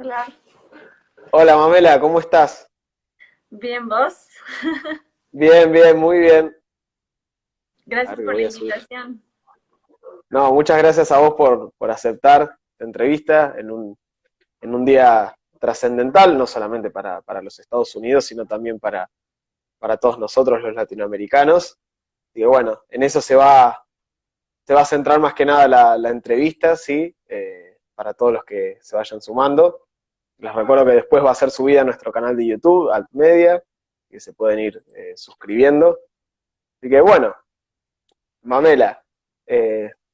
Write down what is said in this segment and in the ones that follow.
Hola, Hola Mamela, ¿cómo estás? bien vos. Bien, bien, muy bien. A ver Gracias que por la voy a subir. invitación. No, muchas gracias a vos por aceptar la entrevista en un día trascendental, no solamente para los Estados Unidos, sino también para todos nosotros los latinoamericanos. Y bueno, en eso se va a centrar más que nada la entrevista, ¿sí? Para todos los que se vayan sumando. Les recuerdo que después va a ser subida a nuestro canal de YouTube, Altmedia, que se pueden ir suscribiendo. Así que bueno, Mamela,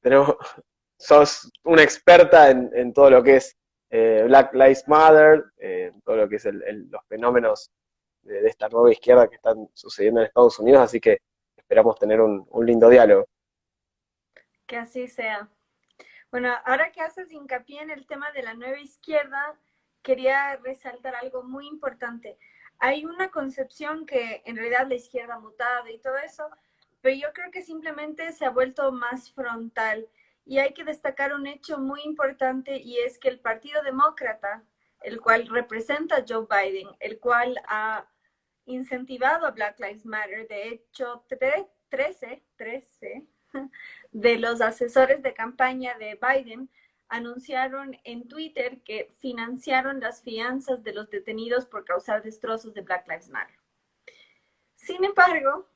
tenemos, sos una experta en todo lo que es Black Lives Matter, todo lo que es los fenómenos de esta nueva izquierda que están sucediendo en Estados Unidos, así que esperamos tener un lindo diálogo. Que así sea. Bueno, ahora que haces hincapié en el tema de la nueva izquierda, quería resaltar algo muy importante. Hay una concepción que en realidad la izquierda ha mutado y todo eso, pero yo creo que simplemente se ha vuelto más frontal. Y hay que destacar un hecho muy importante y es que el Partido Demócrata, el cual representa a Joe Biden, el cual ha incentivado a Black Lives Matter, de hecho, 13 de los asesores de campaña de Biden anunciaron en Twitter que financiaron las fianzas de los detenidos por causar destrozos de Black Lives Matter. Sin embargo,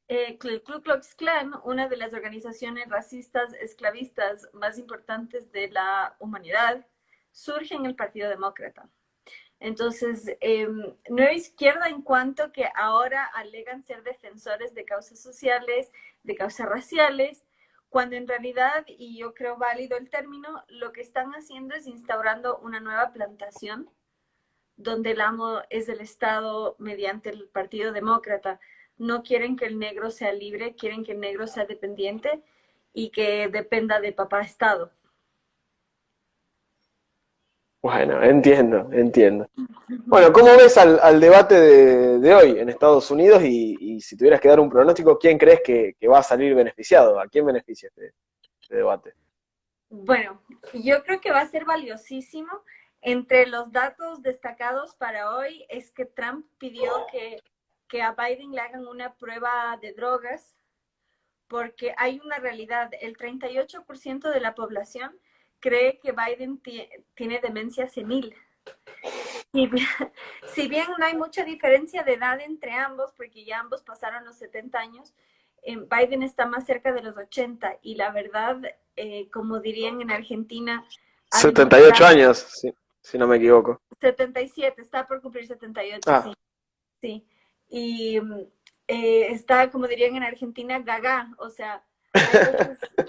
el Ku Klux Klan, una de las organizaciones racistas esclavistas más importantes de la humanidad, surge en el Partido Demócrata. Entonces, nueva izquierda en cuanto que ahora alegan ser defensores de causas sociales, de causas raciales, cuando en realidad, y yo creo válido el término, lo que están haciendo es instaurando una nueva plantación, donde el amo es el Estado mediante el Partido Demócrata. No quieren que el negro sea libre, quieren que el negro sea dependiente y que dependa de papá Estado. Bueno, entiendo, entiendo. Bueno, ¿cómo ves al debate de hoy en Estados Unidos y si tuvieras que dar un pronóstico, quién crees que va a salir beneficiado? ¿A quién beneficia este debate? Bueno, yo creo que va a ser valiosísimo. Entre los datos destacados para hoy es que Trump pidió que a Biden le hagan una prueba de drogas porque hay una realidad. El 38% de la población cree que Biden tiene demencia senil. Si bien, si bien no hay mucha diferencia de edad entre ambos, porque ya ambos pasaron los 70 años, Biden está más cerca de los 80 y la verdad, como dirían en Argentina, ha 78 demostrado años, si no me equivoco. 77, está por cumplir 78, Ah, sí, sí. Y está, como dirían en Argentina, gaga, o sea,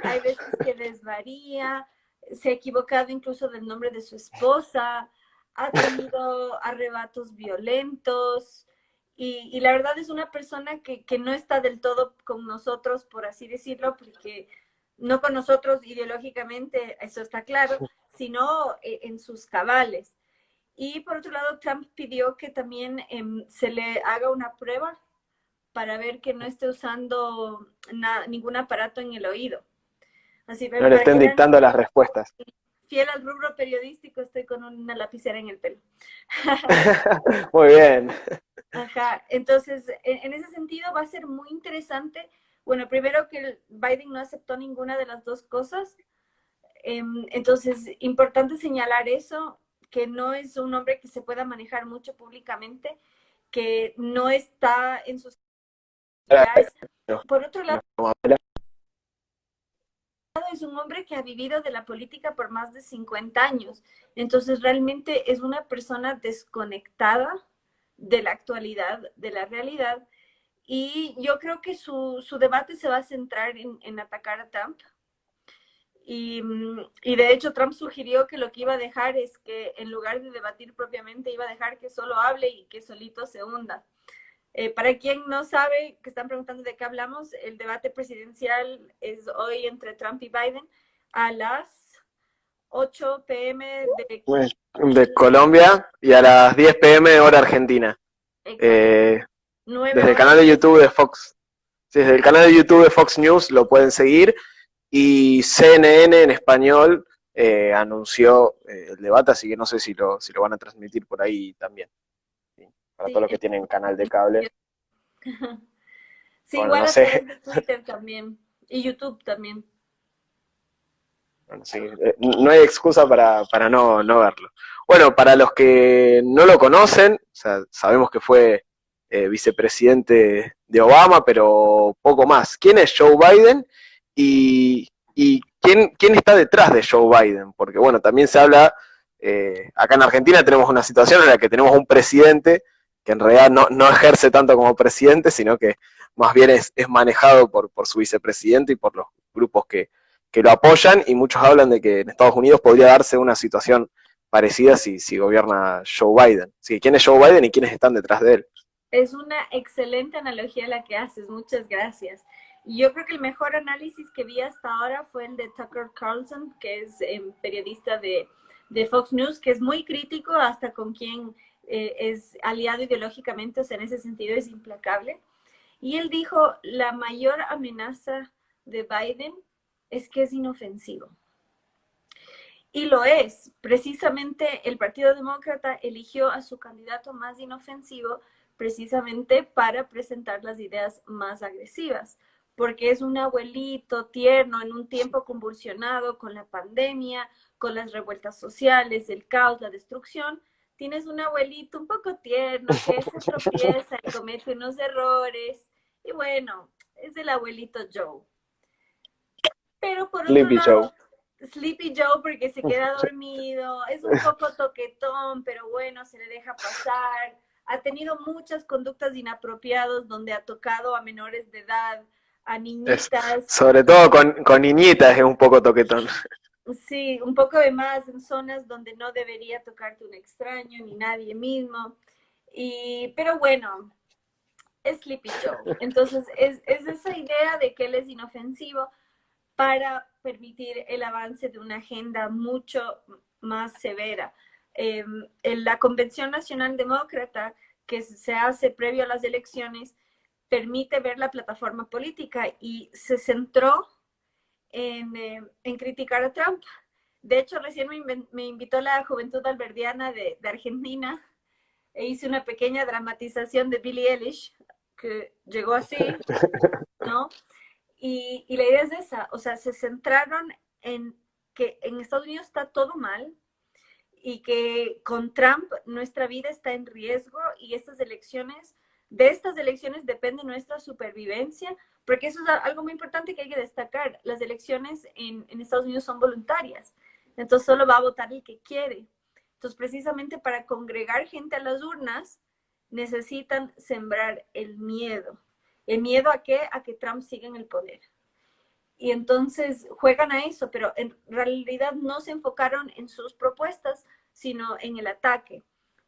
hay veces que desvaría, se ha equivocado incluso del nombre de su esposa, ha tenido arrebatos violentos y la verdad es una persona que no está del todo con nosotros, por así decirlo, porque no con nosotros ideológicamente, eso está claro, sino en sus cabales. Y por otro lado, Trump pidió que también se le haga una prueba para ver que no esté usando ningún aparato en el oído. Así, no le para estén que vean dictando las respuestas. fiel al rubro periodístico, estoy con una lapicera en el pelo. Muy bien. Ajá, entonces, en ese sentido va a ser muy interesante. Bueno, primero que Biden no aceptó ninguna de las dos cosas, entonces, importante señalar eso, que no es un hombre que se pueda manejar mucho públicamente, que no está en sus actividades. Por otro lado, es un hombre que ha vivido de la política por más de 50 años. Entonces, realmente es una persona desconectada de la actualidad, de la realidad. Y yo creo que su debate se va a centrar en atacar a Trump. Y de hecho Trump sugirió que lo que iba a dejar es que en lugar de debatir propiamente, iba a dejar que solo hable y que solito se hunda. Para quien no sabe, que están preguntando de qué hablamos, el debate presidencial es hoy entre Trump y Biden a las 8 p.m. de... De Colombia y a las 10 p.m. hora argentina. Exacto, Eh, 9 desde el horas canal de de YouTube México. de Fox. Sí, desde el canal de YouTube de Fox News lo pueden seguir y CNN en español anunció el debate, así que no sé si lo van a transmitir por ahí también, ¿sí? Para todos Sí, los que tienen canal de cable. sí, Bueno, igual no a sé, través de Twitter también y YouTube también. bueno, sí, no hay excusa para no verlo. Bueno, para los que no lo conocen, o sea, sabemos que fue vicepresidente de Obama, pero poco más. ¿Quién es Joe Biden y quién está detrás de Joe Biden? Porque bueno, también se habla, acá en Argentina tenemos una situación en la que tenemos un presidente que en realidad no ejerce tanto como presidente, sino que más bien es manejado por su vicepresidente y por los grupos que lo apoyan, y muchos hablan de que en Estados Unidos podría darse una situación parecida si gobierna Joe Biden. Así que, ¿quién es Joe Biden y quiénes están detrás de él? Es una excelente analogía la que haces, muchas gracias. Y yo creo que el mejor análisis que vi hasta ahora fue el de Tucker Carlson, que es periodista de Fox News, que es muy crítico hasta con quien es aliado ideológicamente, o sea, en ese sentido es implacable. Y él dijo, la mayor amenaza de Biden es que es inofensivo. Y lo es. Precisamente el Partido Demócrata eligió a su candidato más inofensivo precisamente para presentar las ideas más agresivas, porque es un abuelito tierno en un tiempo convulsionado con la pandemia, con las revueltas sociales, el caos, la destrucción. Tienes un abuelito un poco tierno que se tropieza y comete unos errores. Y bueno, es el abuelito Joe. Pero por otro Sleepy Joe. lado, Sleepy Joe porque se queda dormido, es un poco toquetón, pero bueno, se le deja pasar. Ha tenido muchas conductas inapropiadas donde ha tocado a menores de edad, a Es, niñitas, sobre todo con niñitas es un poco toquetón. sí, un poco de más en zonas donde no debería tocarte un extraño ni nadie mismo. Pero bueno, es Sleepy Joe. Entonces, es esa idea de que él es inofensivo, para permitir el avance de una agenda mucho más severa. En la Convención Nacional Demócrata, que se hace previo a las elecciones, permite ver la plataforma política y se centró en criticar a Trump. De hecho, recién me invitó la Juventud Alberdiana de Argentina e hice una pequeña dramatización de Billie Eilish, que llegó así, ¿no? Y la idea es esa, o sea, se centraron en que en Estados Unidos está todo mal y que con Trump nuestra vida está en riesgo y de estas elecciones depende nuestra supervivencia, porque eso es algo muy importante que hay que destacar. Las elecciones en Estados Unidos son voluntarias, entonces solo va a votar el que quiere. Entonces, precisamente para congregar gente a las urnas, necesitan sembrar el miedo. ¿El miedo a qué? A que Trump siga en el poder. Y entonces juegan a eso, pero en realidad no se enfocaron en sus propuestas, sino en el ataque.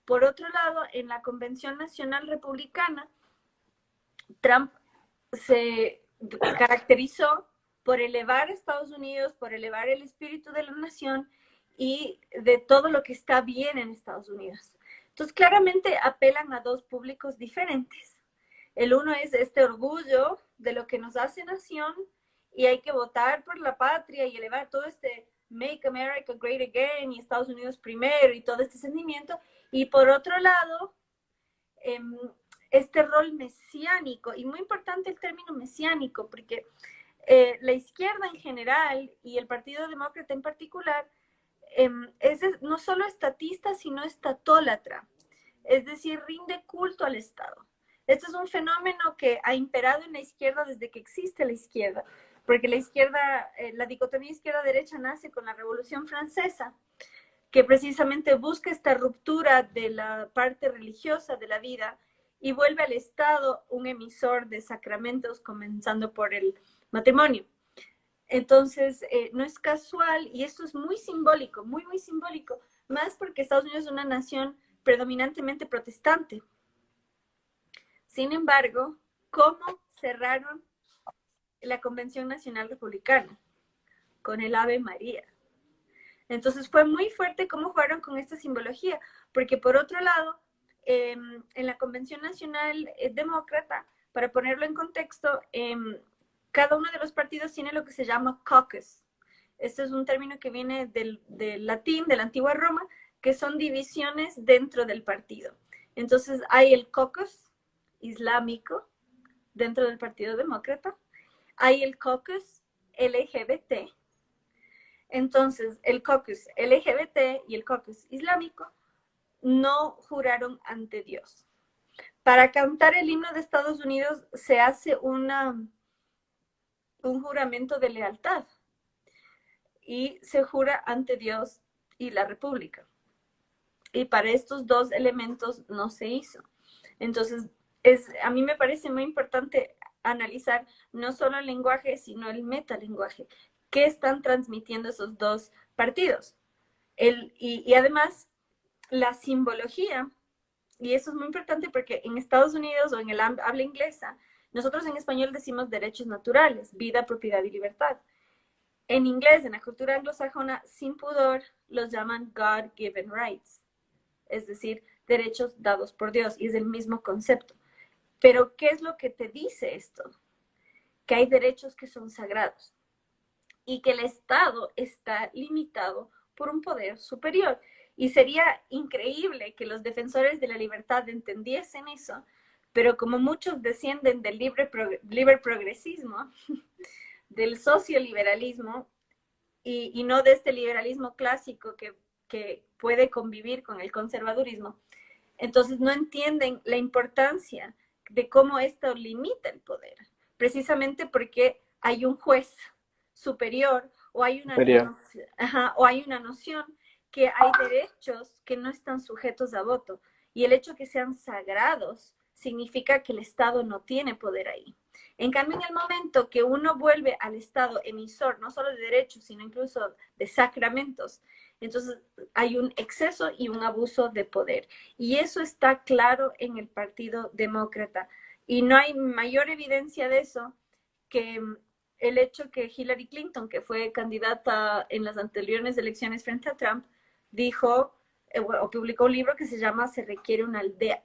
Por otro lado, en la Convención Nacional Republicana, Trump se caracterizó por elevar a Estados Unidos, por elevar el espíritu de la nación y de todo lo que está bien en Estados Unidos. Entonces, claramente apelan a dos públicos diferentes. El uno es este orgullo de lo que nos hace nación y hay que votar por la patria y elevar todo este Make America Great Again y Estados Unidos primero y todo este sentimiento. Y por otro lado, este rol mesiánico, y muy importante el término mesiánico, porque la izquierda en general y el Partido Demócrata en particular es no solo estatista, sino estatólatra, es decir, rinde culto al Estado. Este es un fenómeno que ha imperado en la izquierda desde que existe la izquierda, porque la izquierda, la dicotomía izquierda-derecha nace con la Revolución Francesa, que precisamente busca esta ruptura de la parte religiosa de la vida y vuelve al Estado un emisor de sacramentos, comenzando por el matrimonio. Entonces, no es casual, y esto es muy simbólico, muy, muy simbólico, más porque Estados Unidos es una nación predominantemente protestante. Sin embargo, ¿cómo cerraron la Convención Nacional Republicana? Con el Ave María. Entonces fue muy fuerte cómo jugaron con esta simbología, porque por otro lado, en la Convención Nacional Demócrata, para ponerlo en contexto, cada uno de los partidos tiene lo que se llama caucus. Este es un término que viene del latín, de la antigua Roma, que son divisiones dentro del partido. Entonces hay el caucus islámico dentro del Partido Demócrata, hay el caucus LGBT. Entonces, el caucus LGBT y el caucus islámico no juraron ante Dios. Para cantar el himno de Estados Unidos se hace un juramento de lealtad y se jura ante Dios y la República. Y para estos dos elementos no se hizo. Entonces, a mí me parece muy importante analizar no solo el lenguaje, sino el metalenguaje. ¿Qué están transmitiendo esos dos partidos? Y además, la simbología, y eso es muy importante porque en Estados Unidos o en el habla inglesa, nosotros en español decimos derechos naturales, vida, propiedad y libertad. En inglés, en la cultura anglosajona, sin pudor, los llaman God-given rights, es decir, derechos dados por Dios, y es el mismo concepto. Pero, ¿qué es lo que te dice esto? Que hay derechos que son sagrados y que el Estado está limitado por un poder superior. Y sería increíble que los defensores de la libertad entendiesen eso, pero como muchos descienden del libre progresismo, del socioliberalismo, y no de este liberalismo clásico que puede convivir con el conservadurismo, entonces no entienden la importancia de cómo esto limita el poder, precisamente porque hay un juez superior o hay una noción que hay derechos que no están sujetos a voto, y el hecho que sean sagrados significa que el Estado no tiene poder ahí. En cambio, en el momento que uno vuelve al Estado emisor, no solo de derechos, sino incluso de sacramentos, entonces hay un exceso y un abuso de poder. Y eso está claro en el Partido Demócrata. Y no hay mayor evidencia de eso que el hecho que Hillary Clinton, que fue candidata en las anteriores elecciones frente a Trump, dijo o publicó un libro que se llama Se requiere una aldea.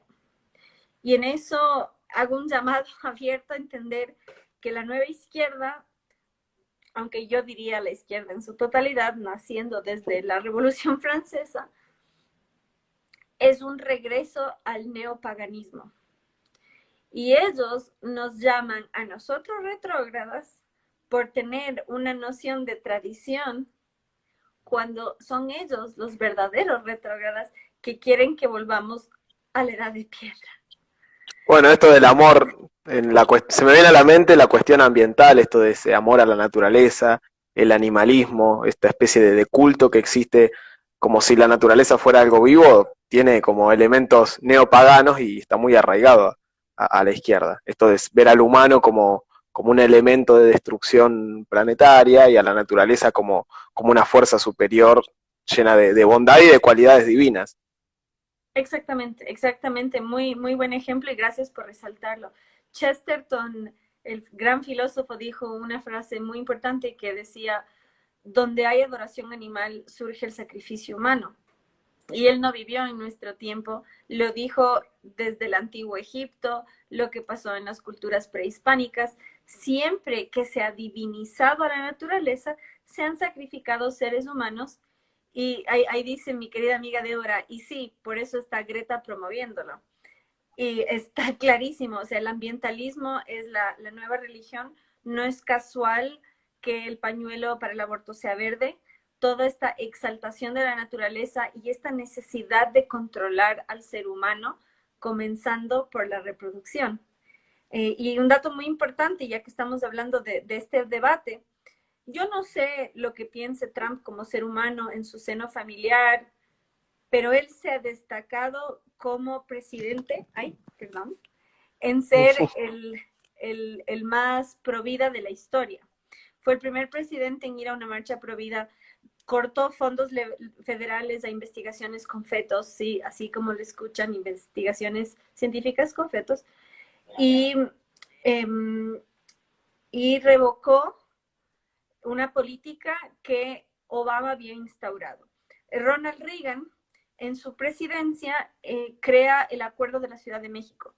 Y en eso hago un llamado abierto a entender que la nueva izquierda, aunque yo diría la izquierda en su totalidad, naciendo desde la Revolución Francesa, es un regreso al neopaganismo. Y ellos nos llaman a nosotros retrógradas por tener una noción de tradición, cuando son ellos los verdaderos retrógradas que quieren que volvamos a la edad de piedra. Bueno, esto del amor, se me viene a la mente la cuestión ambiental, esto de ese amor a la naturaleza, el animalismo, esta especie de culto que existe como si la naturaleza fuera algo vivo, tiene como elementos neopaganos y está muy arraigado a la izquierda. Esto de ver al humano como un elemento de destrucción planetaria y a la naturaleza como una fuerza superior llena de bondad y de cualidades divinas. Exactamente, exactamente. Muy, muy buen ejemplo y gracias por resaltarlo. Chesterton, el gran filósofo, dijo una frase muy importante que decía: donde hay adoración animal surge el sacrificio humano. Y él no vivió en nuestro tiempo, lo dijo desde el antiguo Egipto, lo que pasó en las culturas prehispánicas. Siempre que se ha divinizado a la naturaleza, se han sacrificado seres humanos. Y ahí dice mi querida amiga Débora, y sí, por eso está Greta promoviéndolo. Y está clarísimo, o sea, el ambientalismo es la nueva religión. No es casual que el pañuelo para el aborto sea verde. Toda esta exaltación de la naturaleza y esta necesidad de controlar al ser humano, comenzando por la reproducción. Y un dato muy importante, ya que estamos hablando de este debate, yo no sé lo que piense Trump como ser humano en su seno familiar, pero él se ha destacado como presidente, en ser el más pro vida de la historia. Fue el primer presidente en ir a una marcha pro vida, cortó fondos federales a investigaciones con fetos, sí, así como le escuchan, investigaciones científicas con fetos, y, y revocó una política que Obama había instaurado. Ronald Reagan, en su presidencia, crea el Acuerdo de la Ciudad de México.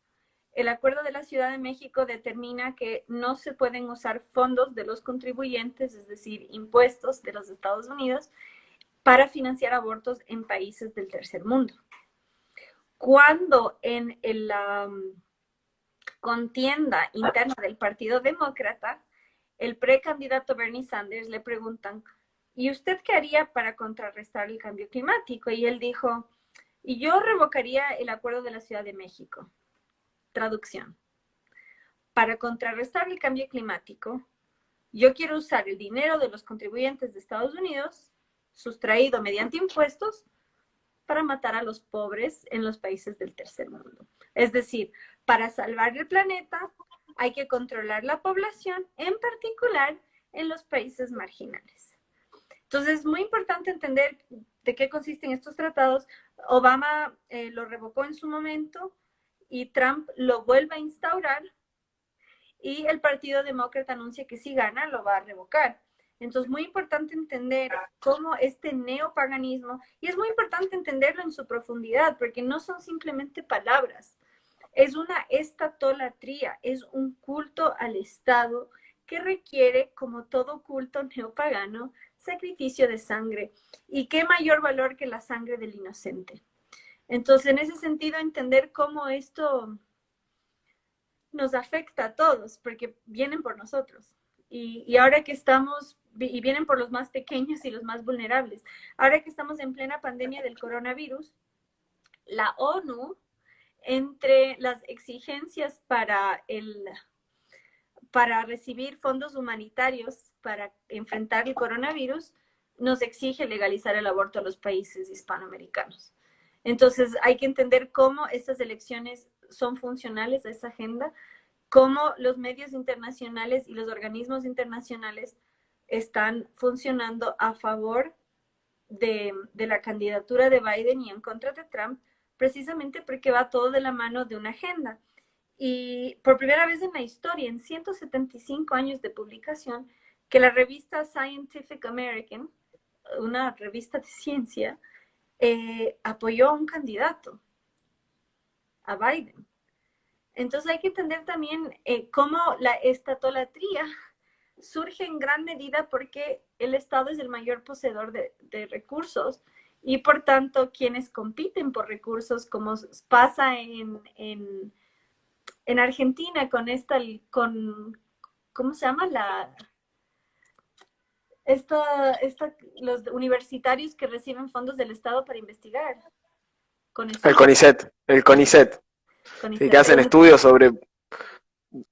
el Acuerdo de la Ciudad de México determina que no se pueden usar fondos de los contribuyentes, es decir, impuestos de los Estados Unidos, para financiar abortos en países del tercer mundo. Cuando en la contienda interna del Partido Demócrata, el precandidato Bernie Sanders le preguntan, ¿y usted qué haría para contrarrestar el cambio climático? Y él dijo, y yo revocaría el Acuerdo de la Ciudad de México. Traducción. Para contrarrestar el cambio climático, yo quiero usar el dinero de los contribuyentes de Estados Unidos, sustraído mediante impuestos, para matar a los pobres en los países del tercer mundo. Es decir, para salvar el planeta hay que controlar la población, en particular en los países marginales. Entonces, es muy importante entender de qué consisten estos tratados. Obama lo revocó en su momento y Trump lo vuelve a instaurar y el Partido Demócrata anuncia que si gana lo va a revocar. Entonces, muy importante entender cómo este neopaganismo, y es muy importante entenderlo en su profundidad, porque no son simplemente palabras, es una estatolatría, es un culto al Estado que requiere, como todo culto neopagano, sacrificio de sangre. ¿Y qué mayor valor que la sangre del inocente? Entonces, en ese sentido, entender cómo esto nos afecta a todos, porque vienen por nosotros. Y ahora que estamos, y vienen por los más pequeños y los más vulnerables, ahora que estamos en plena pandemia del coronavirus, la ONU, entre las exigencias para recibir fondos humanitarios para enfrentar el coronavirus, nos exige legalizar el aborto a los países hispanoamericanos. Entonces, hay que entender cómo estas elecciones son funcionales a esa agenda, cómo los medios internacionales y los organismos internacionales están funcionando a favor de la candidatura de Biden y en contra de Trump, precisamente porque va todo de la mano de una agenda. Y por primera vez en la historia, en 175 años de publicación, que la revista Scientific American, una revista de ciencia, apoyó a un candidato, a Biden. Entonces hay que entender también cómo la estatolatría surge en gran medida porque el Estado es el mayor poseedor de recursos y por tanto quienes compiten por recursos, como pasa en Argentina ¿cómo se llama? Los universitarios que reciben fondos del Estado para investigar. El CONICET, el CONICET. Sí, que hacen CONICET. estudios sobre...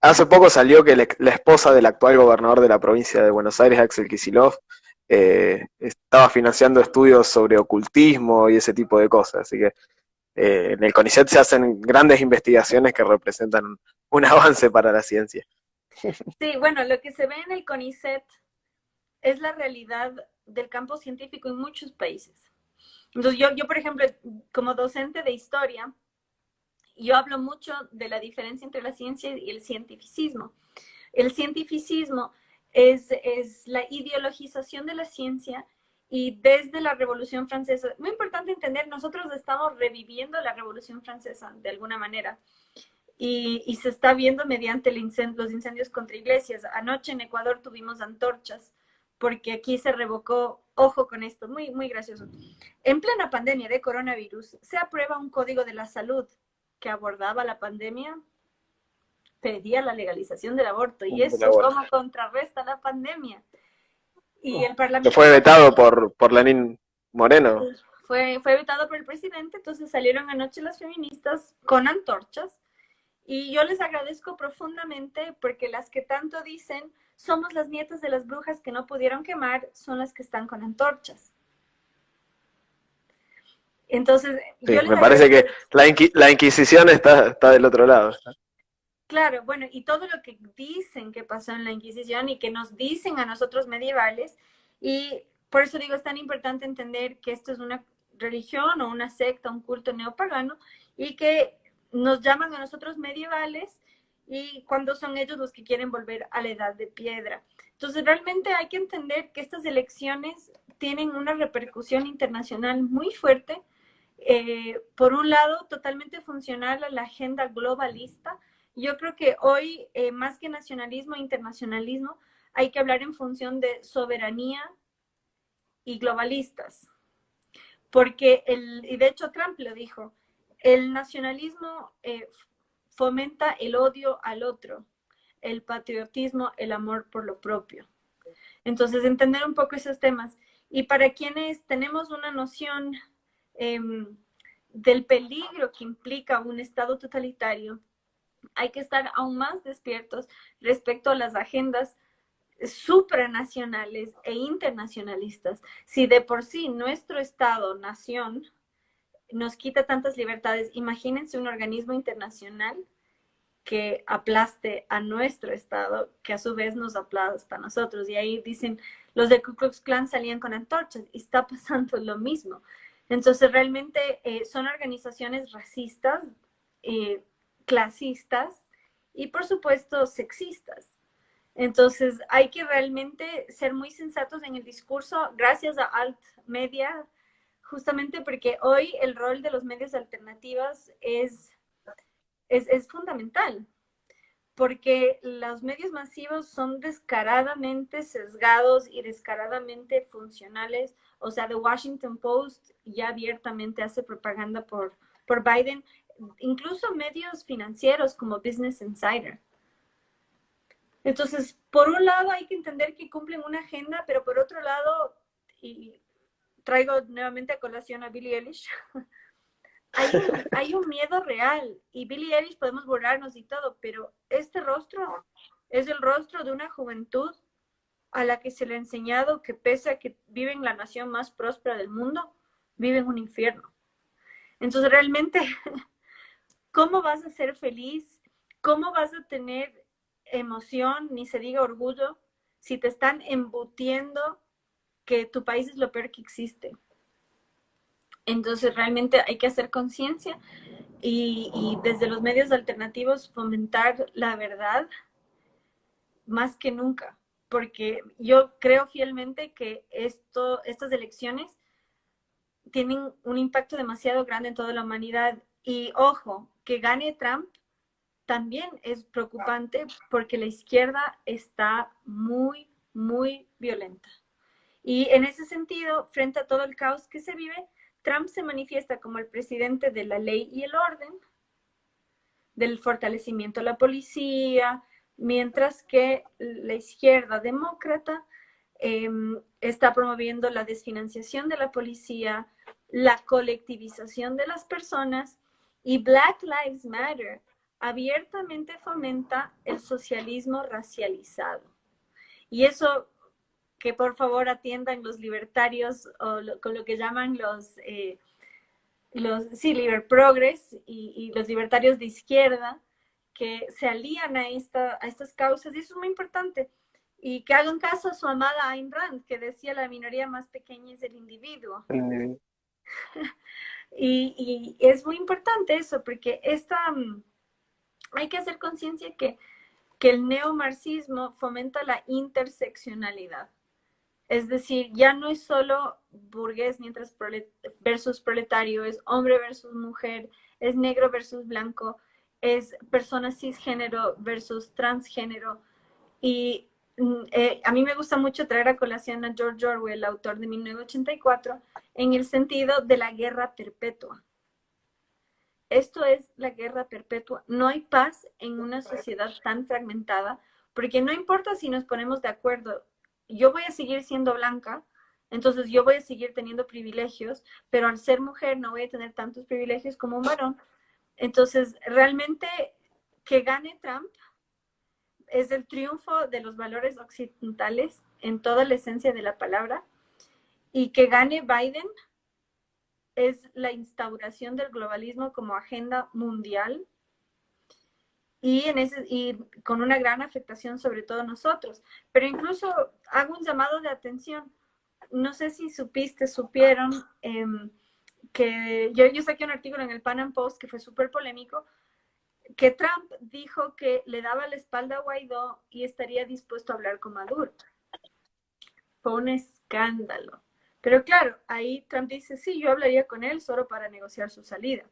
Hace poco salió que la esposa del actual gobernador de la provincia de Buenos Aires, Axel Kicillof, estaba financiando estudios sobre ocultismo y ese tipo de cosas. Así que en el CONICET se hacen grandes investigaciones que representan un avance para la ciencia. Sí, bueno, lo que se ve en el CONICET es la realidad del campo científico en muchos países. Entonces, yo, por ejemplo, como docente de historia, yo hablo mucho de la diferencia entre la ciencia y el cientificismo. El cientificismo es la ideologización de la ciencia y desde la Revolución Francesa, muy importante entender, nosotros estamos reviviendo la Revolución Francesa de alguna manera y se está viendo mediante los incendios contra iglesias. Anoche en Ecuador tuvimos antorchas porque aquí se revocó, ojo con esto, muy, muy gracioso. En plena pandemia de coronavirus se aprueba un código de la salud que abordaba la pandemia, pedía la legalización del aborto y eso cómo contrarresta la pandemia. Y el Parlamento... Que fue vetado por Lenín Moreno. Fue vetado por el presidente, entonces salieron anoche las feministas con antorchas y yo les agradezco profundamente porque las que tanto dicen somos las nietas de las brujas que no pudieron quemar, son las que están con antorchas. Entonces, sí, me parece que la Inquisición está del otro lado. Claro, bueno, y todo lo que dicen que pasó en la Inquisición y que nos dicen a nosotros medievales, y por eso digo, es tan importante entender que esto es una religión o una secta, un culto neopagano, y que nos llaman a nosotros medievales y cuando son ellos los que quieren volver a la edad de piedra. Entonces, realmente hay que entender que estas elecciones tienen una repercusión internacional muy fuerte. Por un lado, totalmente funcional a la agenda globalista, Yo creo que hoy, más que nacionalismo e internacionalismo, hay que hablar en función de soberanía y globalistas. Porque, y de hecho Trump lo dijo, el nacionalismo fomenta el odio al otro, el patriotismo, el amor por lo propio. Entonces, entender un poco esos temas. Y para quienes tenemos una noción eh, del peligro que implica un Estado totalitario, hay que estar aún más despiertos respecto a las agendas supranacionales e internacionalistas. Si de por sí nuestro Estado, nación, nos quita tantas libertades, imagínense un organismo internacional que aplaste a nuestro Estado, que a su vez nos aplasta a nosotros. Y ahí dicen, los de Ku Klux Klan salían con antorchas y está pasando lo mismo. Entonces, realmente son organizaciones racistas, clasistas y, por supuesto, sexistas. Entonces, hay que realmente ser muy sensatos en el discurso, gracias a Alt Media, justamente porque hoy el rol de los medios alternativos es fundamental, porque los medios masivos son descaradamente sesgados y descaradamente funcionales. O sea, The Washington Post ya abiertamente hace propaganda por Biden, incluso medios financieros como Business Insider. Entonces, por un lado hay que entender que cumplen una agenda, pero por otro lado, y traigo nuevamente a colación a Billie Eilish, hay un miedo real. Y Billie Eilish podemos burlarnos y todo, pero este rostro es el rostro de una juventud a la que se le ha enseñado que pese a que vive en la nación más próspera del mundo, vive en un infierno. Entonces, realmente, ¿cómo vas a ser feliz? ¿Cómo vas a tener emoción, ni se diga orgullo, si te están embutiendo que tu país es lo peor que existe? Entonces, realmente hay que hacer conciencia y desde los medios alternativos fomentar la verdad más que nunca, porque yo creo fielmente que estas elecciones tienen un impacto demasiado grande en toda la humanidad. Y ojo, que gane Trump también es preocupante porque la izquierda está muy, muy violenta. Y en ese sentido, frente a todo el caos que se vive, Trump se manifiesta como el presidente de la ley y el orden, del fortalecimiento de la policía, mientras que la izquierda demócrata está promoviendo la desfinanciación de la policía, la colectivización de las personas, y Black Lives Matter abiertamente fomenta el socialismo racializado. Y eso, que por favor atiendan los libertarios o con lo que llaman sí, Liber Progress y los libertarios de izquierda, que se alían a estas causas, y eso es muy importante. Y que hagan caso a su amada Ayn Rand, que decía la minoría más pequeña es el individuo. Y es muy importante eso, porque hay que hacer conciencia que el neomarxismo fomenta la interseccionalidad. Es decir, ya no es solo burgués versus proletario, es hombre versus mujer, es negro versus blanco, es persona cisgénero versus transgénero. Y a mí me gusta mucho traer a colación a George Orwell, el autor de 1984, en el sentido de la guerra perpetua. Esto es la guerra perpetua. No hay paz en una sociedad tan fragmentada, porque no importa si nos ponemos de acuerdo, yo voy a seguir siendo blanca, entonces yo voy a seguir teniendo privilegios, pero al ser mujer no voy a tener tantos privilegios como un varón. Entonces, realmente que gane Trump es el triunfo de los valores occidentales en toda la esencia de la palabra, y que gane Biden es la instauración del globalismo como agenda mundial y con una gran afectación sobre todo nosotros. Pero incluso hago un llamado de atención. No sé si supieron que yo saqué un artículo en el Pan Am Post que fue súper polémico, que Trump dijo que le daba la espalda a Guaidó y estaría dispuesto a hablar con Maduro. Fue un escándalo. Pero claro, ahí Trump dice, sí, yo hablaría con él solo para negociar su salida.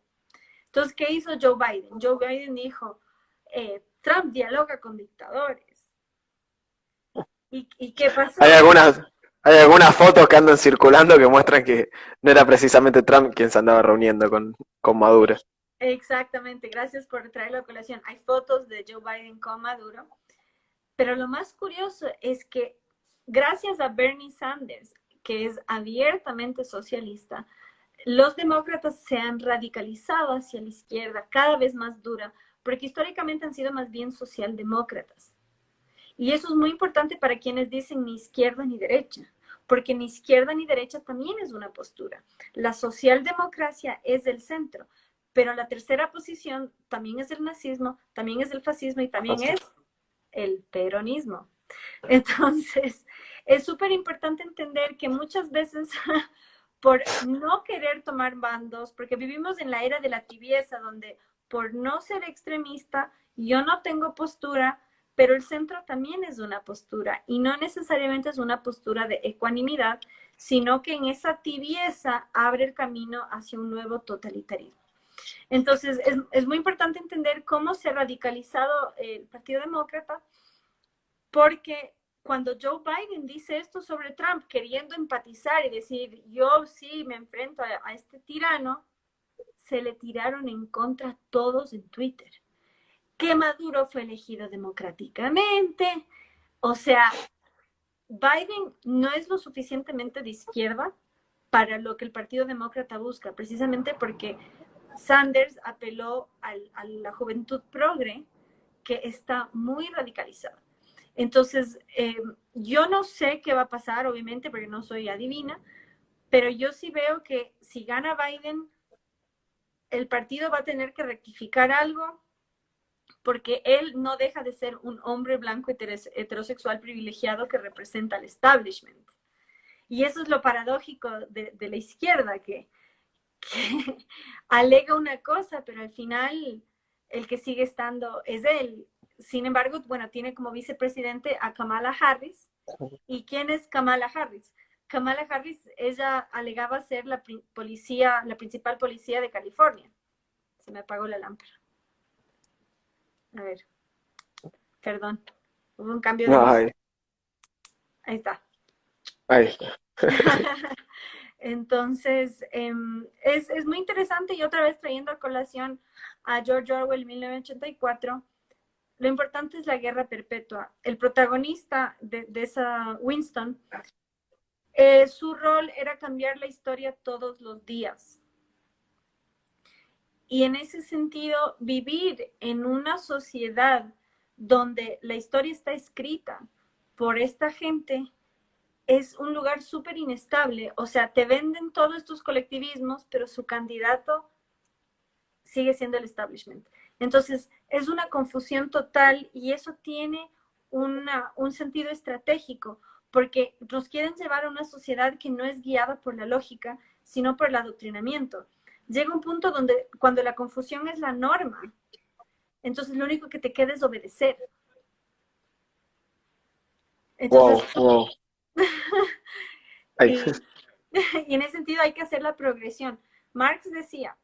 Entonces, ¿qué hizo Joe Biden? Joe Biden dijo, Trump dialoga con dictadores. ¿Y qué pasó? Hay algunas fotos que andan circulando que muestran que no era precisamente Trump quien se andaba reuniendo con Maduro. Exactamente, gracias por traerlo a colación. Hay fotos de Joe Biden con Maduro, pero lo más curioso es que gracias a Bernie Sanders, que es abiertamente socialista, los demócratas se han radicalizado hacia la izquierda, cada vez más dura, porque históricamente han sido más bien socialdemócratas. Y eso es muy importante para quienes dicen ni izquierda ni derecha, porque ni izquierda ni derecha también es una postura. La socialdemocracia es del centro, pero la tercera posición también es el nazismo, también es el fascismo y también es el peronismo. Entonces, es súper importante entender que muchas veces por no querer tomar bandos, porque vivimos en la era de la tibieza, donde por no ser extremista, yo no tengo postura, pero el centro también es una postura, y no necesariamente es una postura de ecuanimidad, sino que en esa tibieza abre el camino hacia un nuevo totalitarismo. Entonces, es muy importante entender cómo se ha radicalizado el Partido Demócrata, porque cuando Joe Biden dice esto sobre Trump, queriendo empatizar y decir, yo sí me enfrento a este tirano, se le tiraron en contra todos en Twitter. Que Maduro fue elegido democráticamente. O sea, Biden no es lo suficientemente de izquierda para lo que el Partido Demócrata busca, precisamente porque Sanders apeló a la juventud progre, que está muy radicalizada. Entonces, yo no sé qué va a pasar, obviamente, porque no soy adivina, pero yo sí veo que si gana Biden, el partido va a tener que rectificar algo, porque él no deja de ser un hombre blanco heterosexual privilegiado que representa al establishment. Y eso es lo paradójico de la izquierda, que alega una cosa, pero al final el que sigue estando es él. Sin embargo, bueno, tiene como vicepresidente a Kamala Harris. ¿Y quién es Kamala Harris? Kamala Harris, ella alegaba ser la principal policía de California. Se me apagó la lámpara. A ver, perdón. Hubo un cambio de luz. Ahí está. Ahí está. Entonces, es muy interesante, y otra vez trayendo a colación a George Orwell, 1984, lo importante es la guerra perpetua. El protagonista de esa Winston, su rol era cambiar la historia todos los días. Y en ese sentido, vivir en una sociedad donde la historia está escrita por esta gente es un lugar súper inestable. O sea, te venden todos estos colectivismos, pero su candidato sigue siendo el establishment. Entonces, es una confusión total, y eso tiene un sentido estratégico, porque nos quieren llevar a una sociedad que no es guiada por la lógica, sino por el adoctrinamiento. Llega un punto donde cuando la confusión es la norma, entonces lo único que te queda es obedecer. Entonces, wow. y en ese sentido hay que hacer la progresión. Marx decía,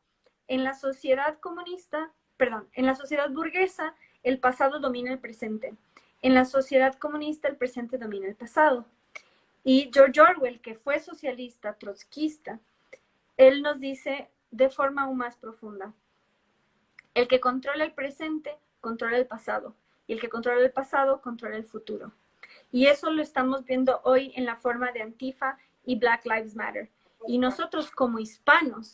en la sociedad comunista, perdón, en la sociedad burguesa, el pasado domina el presente. En la sociedad comunista, el presente domina el pasado. Y George Orwell, que fue socialista, trotskista, él nos dice de forma aún más profunda, el que controla el presente, controla el pasado. Y el que controla el pasado, controla el futuro. Y eso lo estamos viendo hoy en la forma de Antifa y Black Lives Matter. Y nosotros como hispanos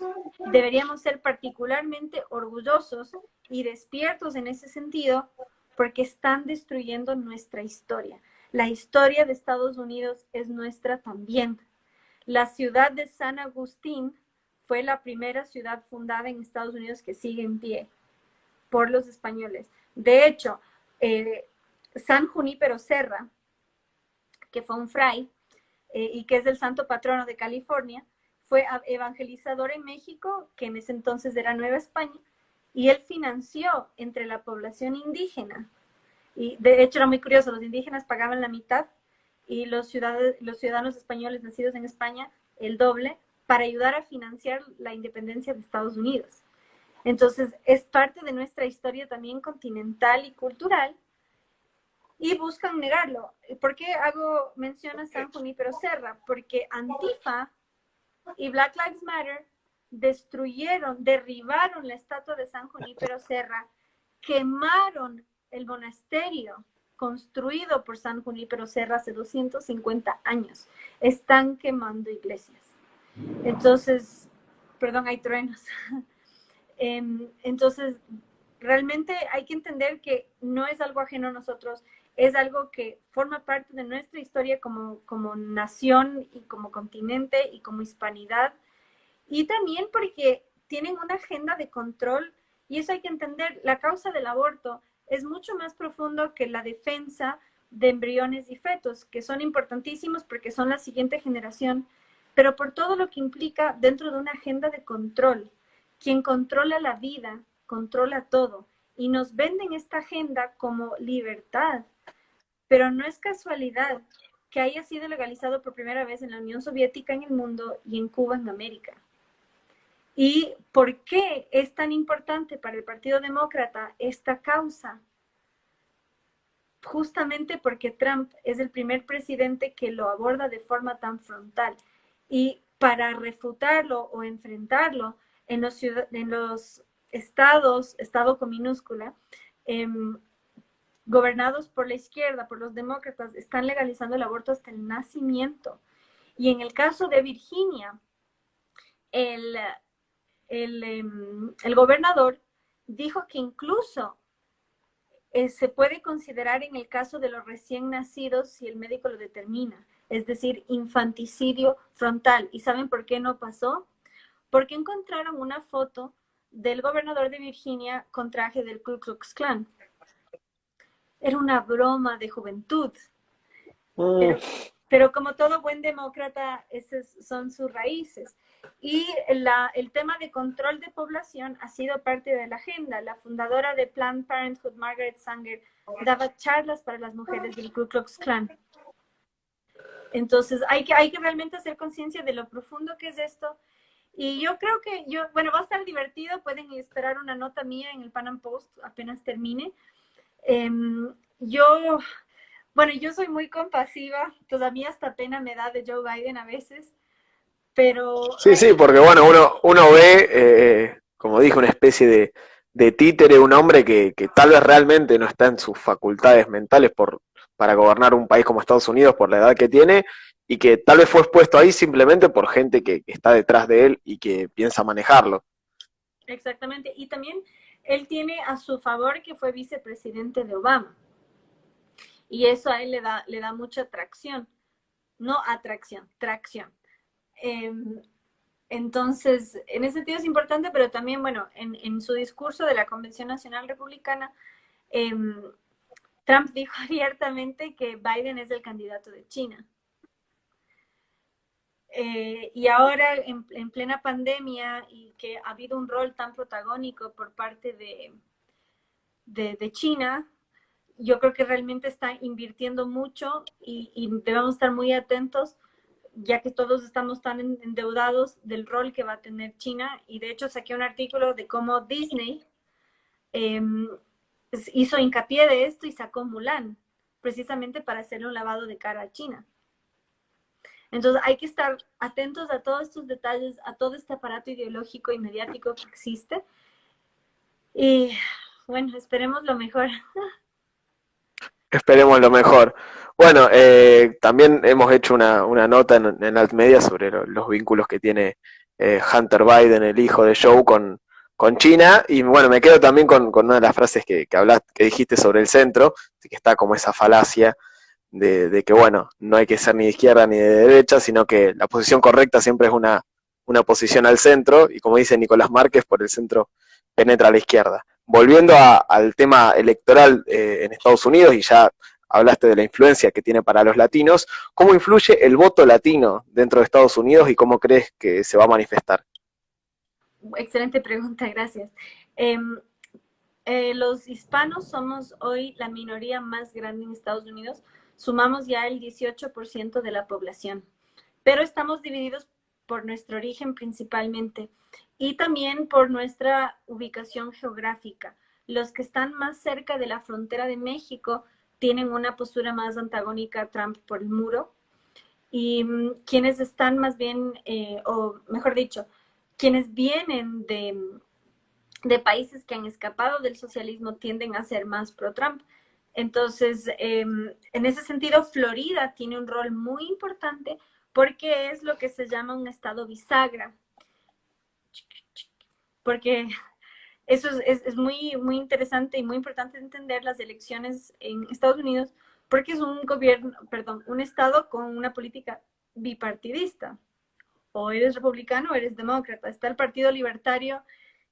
deberíamos ser particularmente orgullosos y despiertos en ese sentido, porque están destruyendo nuestra historia. La historia de Estados Unidos es nuestra también. La ciudad de San Agustín fue la primera ciudad fundada en Estados Unidos que sigue en pie por los españoles. De hecho, San Junípero Serra, que fue un fray y que es el santo patrono de California, fue evangelizador en México, que en ese entonces era Nueva España, y él financió entre la población indígena. Y de hecho era muy curioso, los indígenas pagaban la mitad y los ciudadanos españoles nacidos en España el doble, para ayudar a financiar la independencia de Estados Unidos. Entonces, es parte de nuestra historia también continental y cultural, y buscan negarlo. ¿Por qué hago mención a San Junípero Serra? Porque Antifa y Black Lives Matter derribaron la estatua de San Junípero Serra, quemaron el monasterio construido por San Junípero Serra hace 250 años. Están quemando iglesias. Entonces, perdón, hay truenos. Entonces, realmente hay que entender que no es algo ajeno a nosotros, es algo que forma parte de nuestra historia como nación y como continente y como hispanidad. Y también porque tienen una agenda de control, y eso hay que entender. La causa del aborto es mucho más profundo que la defensa de embriones y fetos, que son importantísimos porque son la siguiente generación, pero por todo lo que implica dentro de una agenda de control. Quien controla la vida, controla todo, y nos venden esta agenda como libertad, pero no es casualidad que haya sido legalizado por primera vez en la Unión Soviética en el mundo y en Cuba en América. ¿Y por qué es tan importante para el Partido Demócrata esta causa? Justamente porque Trump es el primer presidente que lo aborda de forma tan frontal. Y para refutarlo o enfrentarlo en los estados, estado con minúscula, gobernados por la izquierda, por los demócratas, están legalizando el aborto hasta el nacimiento. Y en el caso de Virginia, el gobernador dijo que incluso se puede considerar en el caso de los recién nacidos si el médico lo determina, es decir, infanticidio frontal. ¿Y saben por qué no pasó? Porque encontraron una foto del gobernador de Virginia con traje del Ku Klux Klan. Era una broma de juventud. Pero como todo buen demócrata, esas son sus raíces. Y el tema de control de población ha sido parte de la agenda. La fundadora de Planned Parenthood, Margaret Sanger, daba charlas para las mujeres del Ku Klux Klan. Entonces hay que realmente hacer conciencia de lo profundo que es esto. Y yo creo que va a estar divertido. Pueden esperar una nota mía en el Pan Am Post apenas termine. Yo soy muy compasiva, todavía hasta pena me da de Joe Biden a veces, pero... Sí, porque bueno, uno ve, como dije, una especie de títere, un hombre que tal vez realmente no está en sus facultades mentales para gobernar un país como Estados Unidos por la edad que tiene, y que tal vez fue expuesto ahí simplemente por gente que está detrás de él y que piensa manejarlo. Exactamente, y también él tiene a su favor que fue vicepresidente de Obama. Y eso a él le da mucha tracción. No atracción, tracción. Entonces, en ese sentido es importante, pero también, en su discurso de la Convención Nacional Republicana, Trump dijo abiertamente que Biden es el candidato de China. Y ahora, en plena pandemia, y que ha habido un rol tan protagónico por parte de China, yo creo que realmente está invirtiendo mucho y debemos estar muy atentos, ya que todos estamos tan endeudados del rol que va a tener China. Y de hecho saqué un artículo de cómo Disney hizo hincapié de esto y sacó Mulan, precisamente para hacerle un lavado de cara a China. Entonces hay que estar atentos a todos estos detalles, a todo este aparato ideológico y mediático que existe. Y bueno, esperemos lo mejor. Esperemos lo mejor. Bueno, también hemos hecho una nota en Altmedia sobre los vínculos que tiene Hunter Biden, el hijo de Joe, con China. Y bueno, me quedo también con una de las frases que dijiste sobre el centro, que está como esa falacia de que, bueno, no hay que ser ni de izquierda ni de derecha, sino que la posición correcta siempre es una posición al centro, y como dice Nicolás Márquez, por el centro penetra a la izquierda. Volviendo al tema electoral en Estados Unidos, y ya hablaste de la influencia que tiene para los latinos, ¿cómo influye el voto latino dentro de Estados Unidos y cómo crees que se va a manifestar? Excelente pregunta, gracias. Los hispanos somos hoy la minoría más grande en Estados Unidos. Sumamos ya el 18% de la población, pero estamos divididos por nuestro origen principalmente y también por nuestra ubicación geográfica. Los que están más cerca de la frontera de México tienen una postura más antagónica a Trump por el muro, y quienes están más bien, o mejor dicho, quienes vienen de países que han escapado del socialismo tienden a ser más pro-Trump. Entonces, en ese sentido, Florida tiene un rol muy importante porque es lo que se llama un estado bisagra. Porque eso es muy, muy interesante y muy importante entender las elecciones en Estados Unidos, porque es un gobierno, perdón, un estado con una política bipartidista. O eres republicano o eres demócrata. Está el Partido Libertario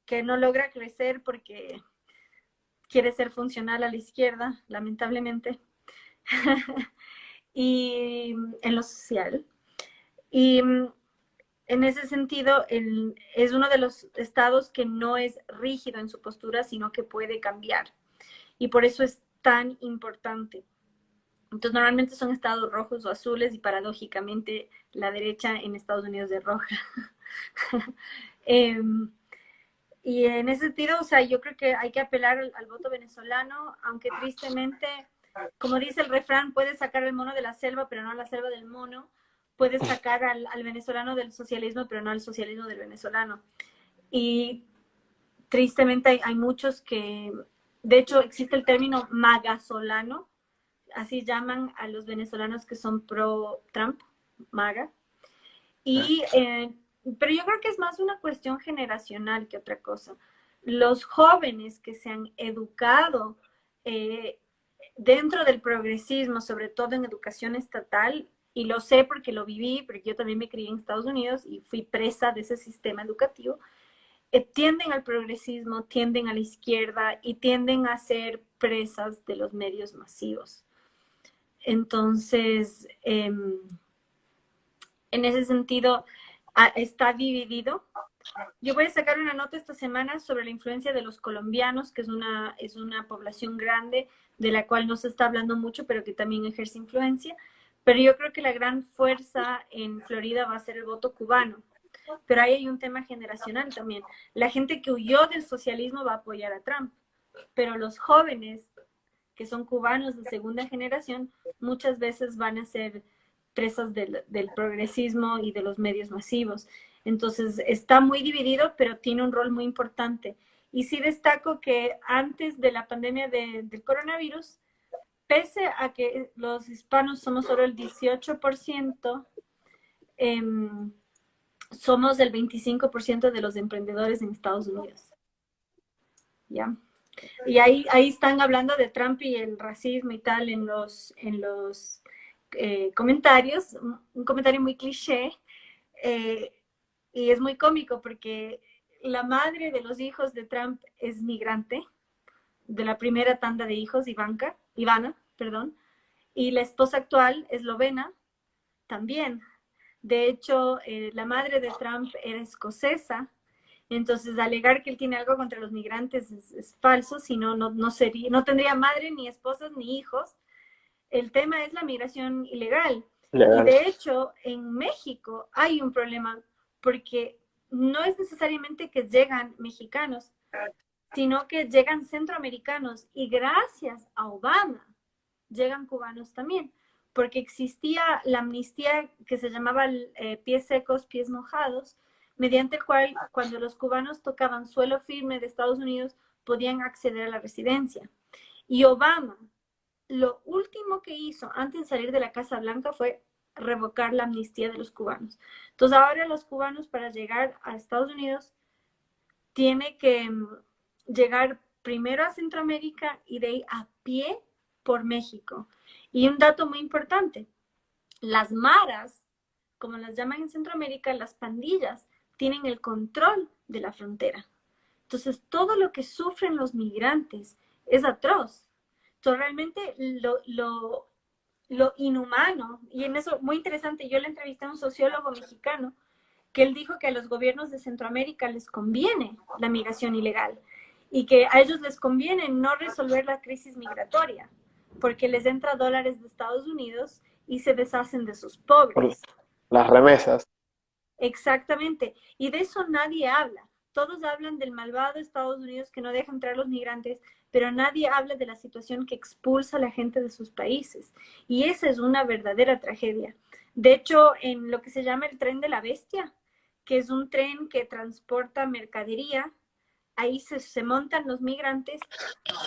que no logra crecer porque quiere ser funcional a la izquierda, lamentablemente, y en lo social. Y en ese sentido, es uno de los estados que no es rígido en su postura, sino que puede cambiar. Y por eso es tan importante. Entonces, normalmente son estados rojos o azules y paradójicamente la derecha en Estados Unidos es roja. Y en ese sentido, o sea, yo creo que hay que apelar al voto venezolano, aunque tristemente, como dice el refrán, puedes sacar al mono de la selva, pero no a la selva del mono. Puedes sacar al venezolano del socialismo, pero no al socialismo del venezolano. Y tristemente hay muchos que, de hecho, existe el término magasolano, así llaman a los venezolanos que son pro-Trump, MAGA. Y pero yo creo que es más una cuestión generacional que otra cosa. Los jóvenes que se han educado dentro del progresismo, sobre todo en educación estatal, y lo sé porque lo viví, porque yo también me crié en Estados Unidos y fui presa de ese sistema educativo, tienden al progresismo, tienden a la izquierda y tienden a ser presas de los medios masivos. Entonces, en ese sentido, está dividido. Yo voy a sacar una nota esta semana sobre la influencia de los colombianos, que es una población grande de la cual no se está hablando mucho, pero que también ejerce influencia. Pero yo creo que la gran fuerza en Florida va a ser el voto cubano. Pero ahí hay un tema generacional también. La gente que huyó del socialismo va a apoyar a Trump, pero los jóvenes que son cubanos de segunda generación muchas veces van a ser presas del progresismo y de los medios masivos. Entonces está muy dividido, pero tiene un rol muy importante. Y sí destaco que antes de la pandemia del coronavirus, pese a que los hispanos somos solo el 18%, somos el 25% de los emprendedores en Estados Unidos. ¿Ya? Y ahí están hablando de Trump y el racismo y tal en los comentarios, un comentario muy cliché, y es muy cómico porque la madre de los hijos de Trump es migrante, de la primera tanda de hijos, Ivana, perdón, y la esposa actual, eslovena, también. De hecho, la madre de Trump era escocesa, entonces alegar que él tiene algo contra los migrantes es falso, si no, no tendría madre, ni esposas, ni hijos. El tema es la migración ilegal. Legal. Y de hecho, en México hay un problema porque no es necesariamente que llegan mexicanos, sino que llegan centroamericanos y gracias a Obama llegan cubanos también, porque existía la amnistía que se llamaba pies secos, pies mojados, mediante el cual cuando los cubanos tocaban suelo firme de Estados Unidos podían acceder a la residencia. Y Obama, lo último que hizo antes de salir de la Casa Blanca fue revocar la amnistía de los cubanos. Entonces ahora los cubanos para llegar a Estados Unidos tienen que llegar primero a Centroamérica y de ahí a pie por México. Y un dato muy importante, las maras, como las llaman en Centroamérica, las pandillas, tienen el control de la frontera. Entonces, todo lo que sufren los migrantes es atroz. Entonces, realmente lo inhumano, y en eso, muy interesante, yo le entrevisté a un sociólogo mexicano que él dijo que a los gobiernos de Centroamérica les conviene la migración ilegal y que a ellos les conviene no resolver la crisis migratoria porque les entra dólares de Estados Unidos y se deshacen de sus pobres. Las remesas. Exactamente. Y de eso nadie habla. Todos hablan del malvado Estados Unidos que no deja entrar a los migrantes, pero nadie habla de la situación que expulsa a la gente de sus países. Y esa es una verdadera tragedia. De hecho, en lo que se llama el tren de la bestia, que es un tren que transporta mercadería, ahí se montan los migrantes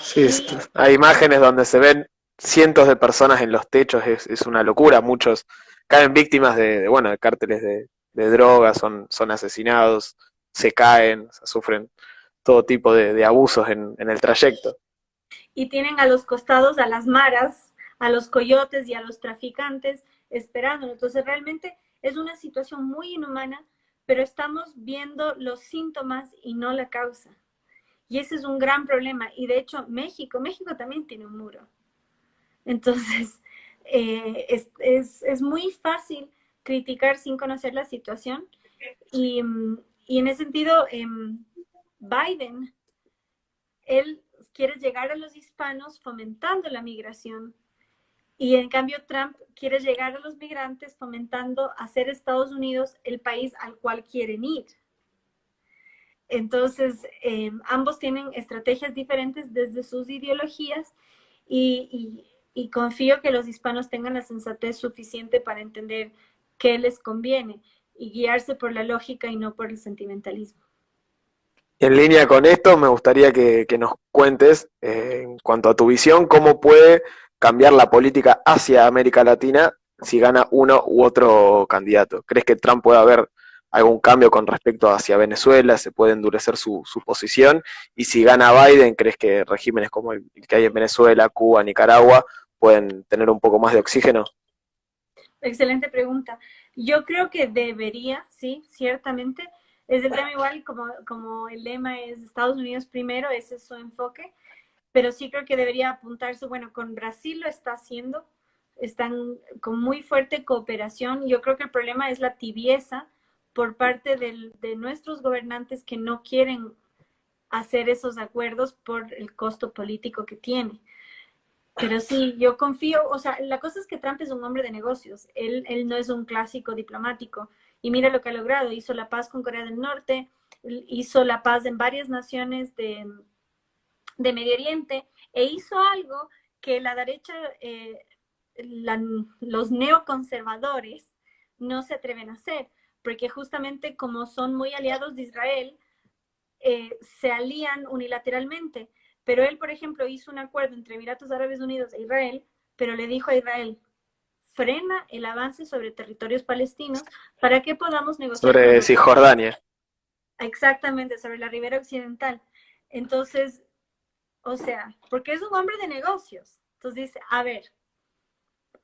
Sí, y hay imágenes donde se ven cientos de personas en los techos, es una locura. Muchos caen víctimas bueno, de cárteles de drogas, son asesinados, se caen, sufren todo tipo de abusos en el trayecto. tienen a los costados a las maras, a los coyotes y a los traficantes esperando. Entonces realmente es una situación muy inhumana, pero estamos viendo los síntomas y no la causa. Y ese es un gran problema. Y de hecho México también tiene un muro. Entonces es muy fácil criticar sin conocer la situación. Y, y en ese sentido, Biden, él quiere llegar a los hispanos fomentando la migración. Y en cambio Trump quiere llegar a los migrantes fomentando hacer Estados Unidos el país al cual quieren ir. Entonces, ambos tienen estrategias diferentes desde sus ideologías y confío que los hispanos tengan la sensatez suficiente para entender qué les conviene y guiarse por la lógica y no por el sentimentalismo. En línea con esto, me gustaría que nos cuentes, en cuanto a tu visión, cómo puede cambiar la política hacia América Latina si gana uno u otro candidato. ¿Crees que Trump puede haber algún cambio con respecto hacia Venezuela? ¿Se puede endurecer su posición? Y si gana Biden, ¿crees que regímenes como el que hay en Venezuela, Cuba, Nicaragua, pueden tener un poco más de oxígeno? Excelente pregunta. Yo creo que debería, sí, ciertamente. Es el tema igual como el lema es Estados Unidos primero, ese es su enfoque, pero sí creo que debería apuntarse, bueno, con Brasil lo está haciendo, están con muy fuerte cooperación. Yo creo que el problema es la tibieza por parte de nuestros gobernantes que no quieren hacer esos acuerdos por el costo político que tiene. Pero sí, yo confío, o sea, la cosa es que Trump es un hombre de negocios, él no es un clásico diplomático. Y mira lo que ha logrado, hizo la paz con Corea del Norte, hizo la paz en varias naciones de Medio Oriente, e hizo algo que la derecha, los neoconservadores, no se atreven a hacer, porque justamente como son muy aliados de Israel, se alían unilateralmente. Pero él, por ejemplo, hizo un acuerdo entre Emiratos Árabes Unidos e Israel, pero le dijo a Israel, frena el avance sobre territorios palestinos para que podamos negociar con Sobre los otros países. Cisjordania. Exactamente, sobre la ribera occidental. Entonces, o sea, porque es un hombre de negocios. Entonces dice, a ver,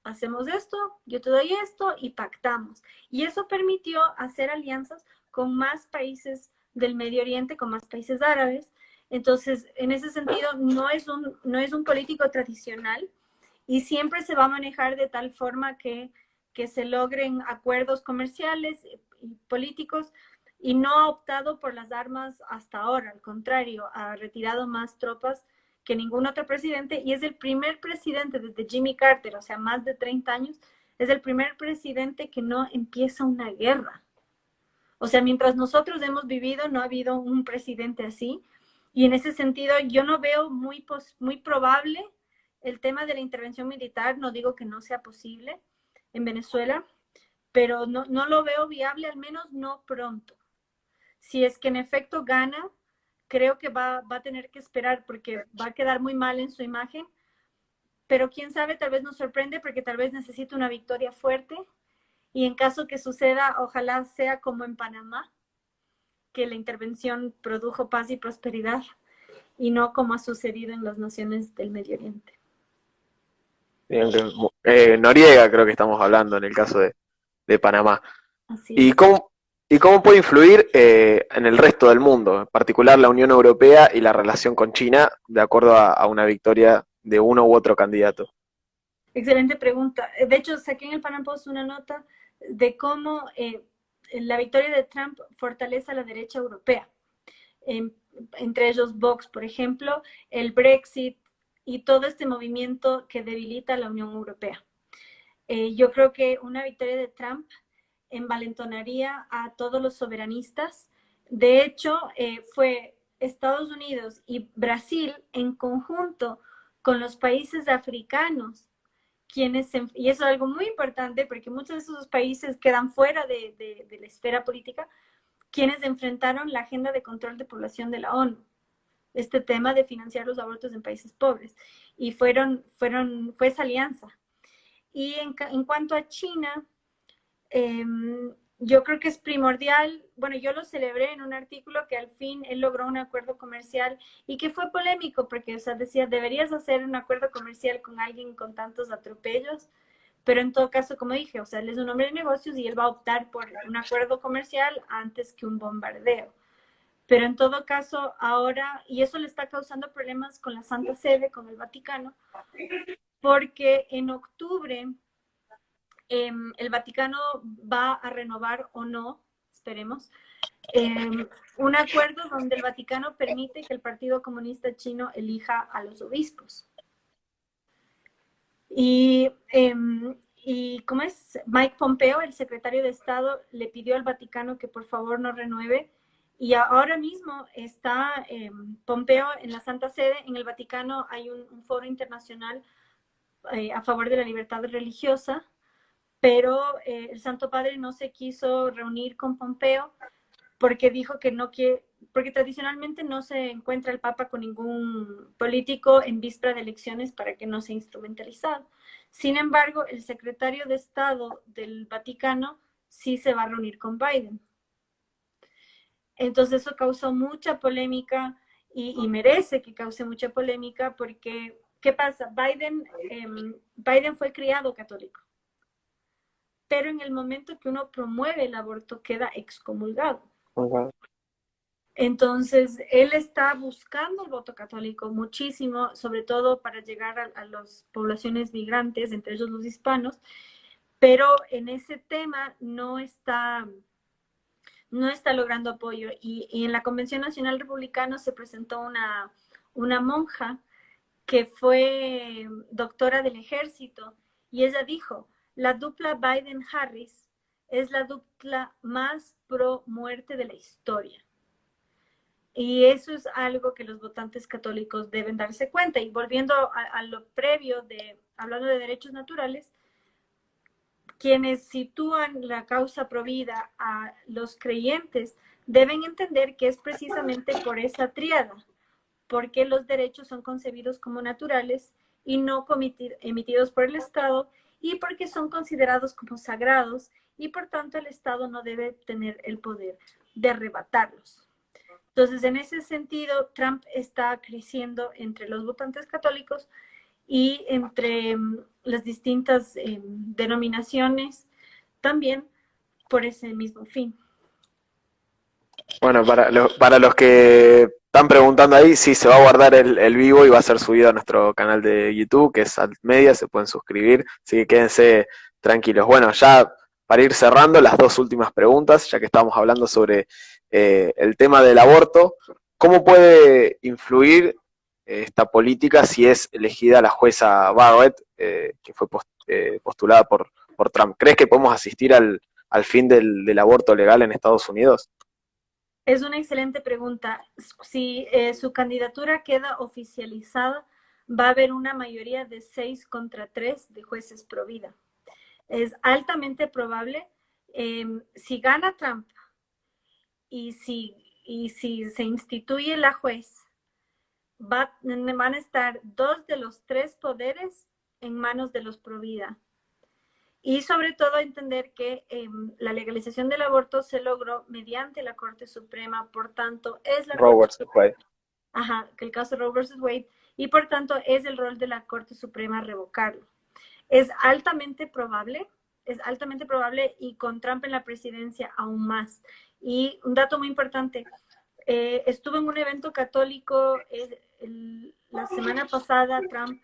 hacemos esto, yo te doy esto y pactamos. Y eso permitió hacer alianzas con más países del Medio Oriente, con más países árabes. Entonces, en ese sentido, no es un político tradicional y siempre se va a manejar de tal forma que se logren acuerdos comerciales y políticos y no ha optado por las armas hasta ahora, al contrario, ha retirado más tropas que ningún otro presidente y es el primer presidente desde Jimmy Carter, o sea, más de 30 años, es el primer presidente que no empieza una guerra. O sea, mientras nosotros hemos vivido, no ha habido un presidente así. Y en ese sentido, yo no veo muy probable el tema de la intervención militar. No digo que no sea posible en Venezuela, pero no lo veo viable, al menos no pronto. Si es que en efecto gana, creo que va a tener que esperar porque va a quedar muy mal en su imagen. Pero quién sabe, tal vez nos sorprende porque tal vez necesita una victoria fuerte. Y en caso que suceda, ojalá sea como en Panamá, que la intervención produjo paz y prosperidad y no como ha sucedido en las naciones del Medio Oriente. Noriega creo que estamos hablando en el caso de Panamá. Así ¿Y es. cómo, y cómo puede influir en el resto del mundo, en particular la Unión Europea y la relación con China, de acuerdo a una victoria de uno u otro candidato? Excelente pregunta. De hecho, saqué en el Panam Post una nota de cómo la victoria de Trump fortalece a la derecha europea. Entre ellos Vox, por ejemplo, el Brexit y todo este movimiento que debilita a la Unión Europea. Yo creo que una victoria de Trump envalentonaría a todos los soberanistas. De hecho, fue Estados Unidos y Brasil en conjunto con los países africanos y eso es algo muy importante porque muchos de esos países quedan fuera de la esfera política, quienes enfrentaron la agenda de control de población de la ONU, este tema de financiar los abortos en países pobres. Y fue esa alianza. Y en cuanto a China, eh, yo creo que es primordial, bueno, yo lo celebré en un artículo que al fin él logró un acuerdo comercial y que fue polémico porque, o sea, decía, deberías hacer un acuerdo comercial con alguien con tantos atropellos, pero en todo caso, como dije, o sea, él es un hombre de negocios y él va a optar por un acuerdo comercial antes que un bombardeo. Pero en todo caso, ahora, y eso le está causando problemas con la Santa Sede, con el Vaticano, porque en octubre el Vaticano va a renovar o no, esperemos, un acuerdo donde el Vaticano permite que el Partido Comunista Chino elija a los obispos. Y como es Mike Pompeo, el secretario de Estado, le pidió al Vaticano que por favor no renueve. Y ahora mismo está Pompeo en la Santa Sede. En el Vaticano hay un foro internacional a favor de la libertad religiosa, pero el Santo Padre no se quiso reunir con Pompeo porque dijo que no quiere, porque tradicionalmente no se encuentra el Papa con ningún político en víspera de elecciones para que no sea instrumentalizado. Sin embargo, el secretario de Estado del Vaticano sí se va a reunir con Biden. Entonces eso causó mucha polémica y merece que cause mucha polémica porque, ¿qué pasa? Biden fue criado católico, pero en el momento que uno promueve el aborto queda excomulgado. Okay. Entonces, él está buscando el voto católico muchísimo, sobre todo para llegar a las poblaciones migrantes, entre ellos los hispanos, pero en ese tema no está logrando apoyo. Y en la Convención Nacional Republicana se presentó una monja que fue doctora del ejército y ella dijo, la dupla Biden-Harris es la dupla más pro muerte de la historia. Y eso es algo que los votantes católicos deben darse cuenta. Y volviendo a lo previo hablando de derechos naturales, quienes sitúan la causa provida a los creyentes deben entender que es precisamente por esa tríada, porque los derechos son concebidos como naturales y no emitidos por el Estado, y porque son considerados como sagrados, y por tanto el Estado no debe tener el poder de arrebatarlos. Entonces, en ese sentido, Trump está creciendo entre los votantes católicos y entre las distintas denominaciones también por ese mismo fin. Bueno, para los que están preguntando ahí, sí, se va a guardar el vivo y va a ser subido a nuestro canal de YouTube, que es Altmedia, se pueden suscribir, así que quédense tranquilos. Bueno, ya para ir cerrando, las dos últimas preguntas, ya que estamos hablando sobre el tema del aborto, ¿cómo puede influir esta política si es elegida la jueza Barrett, que fue postulada por Trump? ¿Crees que podemos asistir al fin del aborto legal en Estados Unidos? Es una excelente pregunta. Si su candidatura queda oficializada, va a haber una mayoría de 6 contra 3 de jueces pro vida. Es altamente probable, si gana Trump y si se instituye la juez, van a estar 2 de los 3 poderes en manos de los pro vida. Y sobre todo entender que la legalización del aborto se logró mediante la Corte Suprema, por tanto es la Roe versus Wade. Ajá, que el caso Roe versus Wade, y por tanto es el rol de la Corte Suprema revocarlo. Es altamente probable y con Trump en la presidencia aún más. Y un dato muy importante, estuve en un evento católico la semana pasada, Trump,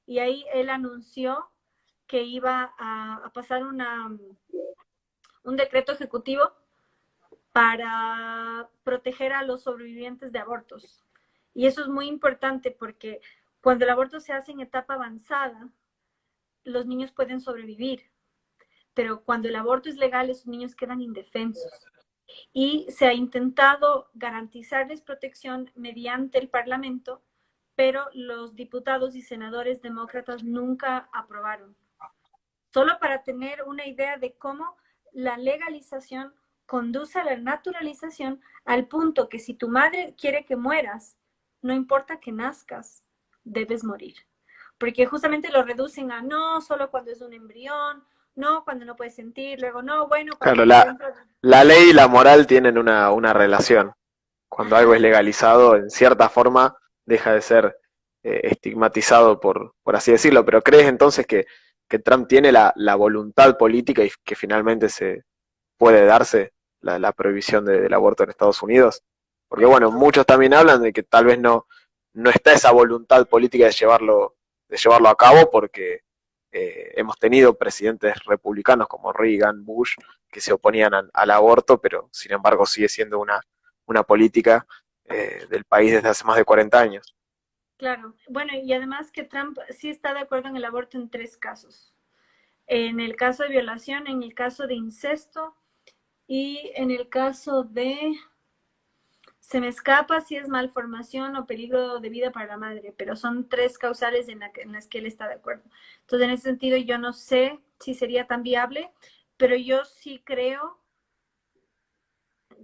y ahí él anunció que iba a pasar un decreto ejecutivo para proteger a los sobrevivientes de abortos. Y eso es muy importante porque cuando el aborto se hace en etapa avanzada, los niños pueden sobrevivir. pero cuando el aborto es legal, esos niños quedan indefensos. Y se ha intentado garantizarles protección mediante el Parlamento, pero los diputados y senadores demócratas nunca aprobaron. Solo para tener una idea de cómo la legalización conduce a la naturalización al punto que si tu madre quiere que mueras, no importa que nazcas, debes morir. Porque justamente lo reducen a no solo cuando es un embrión, no cuando no puedes sentir, luego no, bueno, cuando Claro, estás dentro de... la ley y la moral tienen una relación. Cuando algo es legalizado, en cierta forma, deja de ser estigmatizado, por así decirlo. Pero ¿crees entonces que Trump tiene la voluntad política y que finalmente se puede darse la prohibición del aborto en Estados Unidos? Porque bueno, muchos también hablan de que tal vez no está esa voluntad política de llevarlo a cabo porque hemos tenido presidentes republicanos como Reagan, Bush, que se oponían al aborto, pero sin embargo sigue siendo una política del país desde hace más de 40 años. Claro, bueno, y además que Trump sí está de acuerdo en el aborto en 3 casos. En el caso de violación, en el caso de incesto y en el caso de, se me escapa si es malformación o peligro de vida para la madre, pero son 3 causales en las que él está de acuerdo. Entonces, en ese sentido, yo no sé si sería tan viable, pero yo sí creo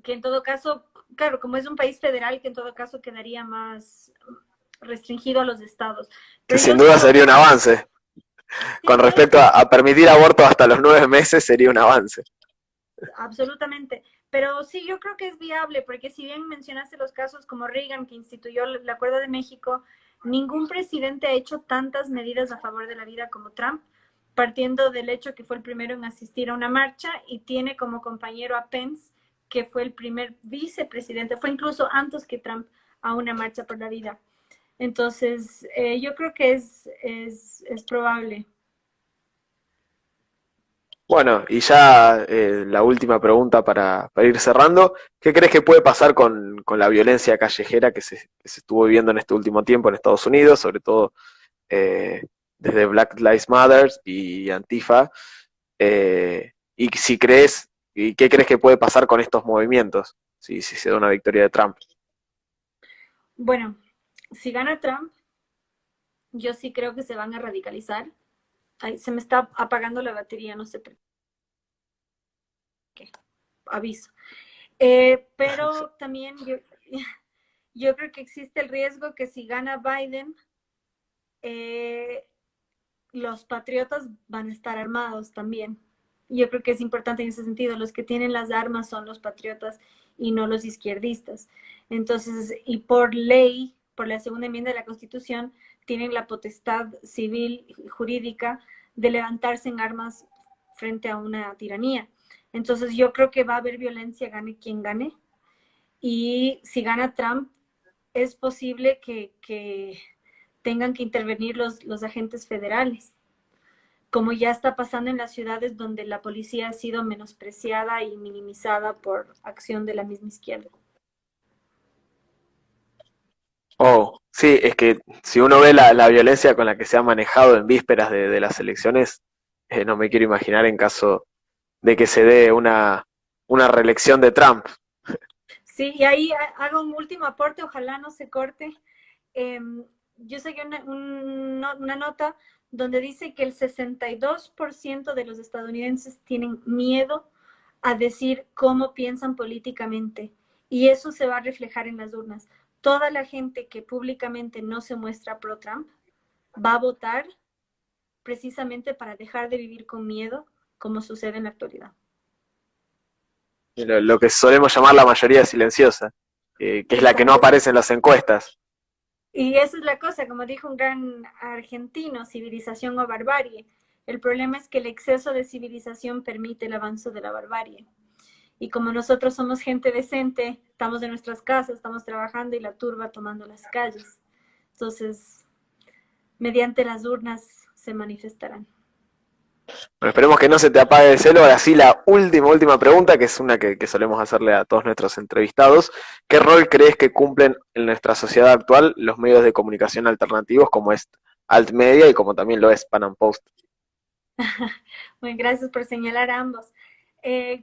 que en todo caso, claro, como es un país federal, que en todo caso quedaría más restringido a los estados. Que Pero sin yo sí duda lo sería un veo. avance. Sí, Con yo respecto a permitir aborto hasta los 9 meses sería un avance. absolutamente. Pero sí, yo creo que es viable, porque si bien mencionaste los casos como Reagan, que instituyó el Acuerdo de México, ningún presidente ha hecho tantas medidas a favor de la vida como Trump, partiendo del hecho que fue el primero en asistir a una marcha y tiene como compañero a Pence, que fue el primer vicepresidente, fue incluso antes que Trump a una marcha por la vida. Entonces, yo creo que es probable. Bueno, y ya la última pregunta para ir cerrando. ¿Qué crees que puede pasar con la violencia callejera que se estuvo viviendo en este último tiempo en Estados Unidos, sobre todo eh, desde Black Lives Matter y Antifa? Y si crees, y qué crees que puede pasar con estos movimientos, si se da una victoria de Trump. Bueno, si gana Trump, yo sí creo que se van a radicalizar. Ay, se me está apagando la batería, no sé por qué. Aviso. Pero también yo creo que existe el riesgo que si gana Biden, eh, los patriotas van a estar armados también. Yo creo que es importante en ese sentido. Los que tienen las armas son los patriotas y no los izquierdistas. Entonces, y por ley, por la segunda enmienda de la Constitución, tienen la potestad civil y jurídica de levantarse en armas frente a una tiranía. Entonces, yo creo que va a haber violencia, gane quien gane. Y si gana Trump, es posible que tengan que intervenir los agentes federales, como ya está pasando en las ciudades donde la policía ha sido menospreciada y minimizada por acción de la misma izquierda. Oh, sí, es que si uno ve la violencia con la que se ha manejado en vísperas de las elecciones, no me quiero imaginar en caso de que se dé una reelección de Trump. Sí, y ahí hago un último aporte, ojalá no se corte. Yo seguí una nota donde dice que el 62% de los estadounidenses tienen miedo a decir cómo piensan políticamente y eso se va a reflejar en las urnas. Toda la gente que públicamente no se muestra pro Trump va a votar precisamente para dejar de vivir con miedo, como sucede en la actualidad. Lo que solemos llamar la mayoría silenciosa, que es la que no Exacto. aparece en las encuestas. Y esa es la cosa, como dijo un gran argentino, civilización o barbarie. El problema es que el exceso de civilización permite el avance de la barbarie. Y como nosotros somos gente decente, estamos en nuestras casas, estamos trabajando y la turba tomando las calles. Entonces, mediante las urnas se manifestarán. Bueno, esperemos que no se te apague el celo. Ahora sí, la última pregunta, que es una que solemos hacerle a todos nuestros entrevistados. ¿Qué rol crees que cumplen en nuestra sociedad actual los medios de comunicación alternativos como es Altmedia y como también lo es Pan Am Post? Bueno, gracias por señalar a ambos.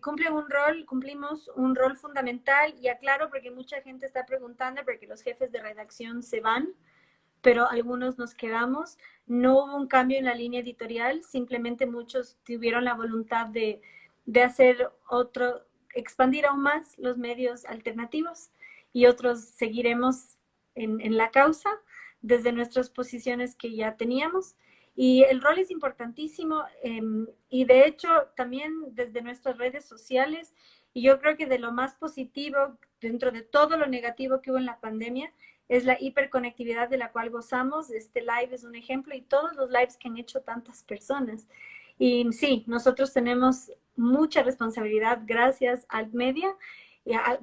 Cumplimos un rol fundamental y aclaro porque mucha gente está preguntando porque los jefes de redacción se van, pero algunos nos quedamos. No hubo un cambio en la línea editorial, simplemente muchos tuvieron la voluntad de hacer otro, expandir aún más los medios alternativos y otros seguiremos en la causa desde nuestras posiciones que ya teníamos. Y el rol es importantísimo y de hecho también desde nuestras redes sociales, y yo creo que de lo más positivo dentro de todo lo negativo que hubo en la pandemia es la hiperconectividad de la cual gozamos. Este live es un ejemplo y todos los lives que han hecho tantas personas. Y sí, nosotros tenemos mucha responsabilidad gracias al media,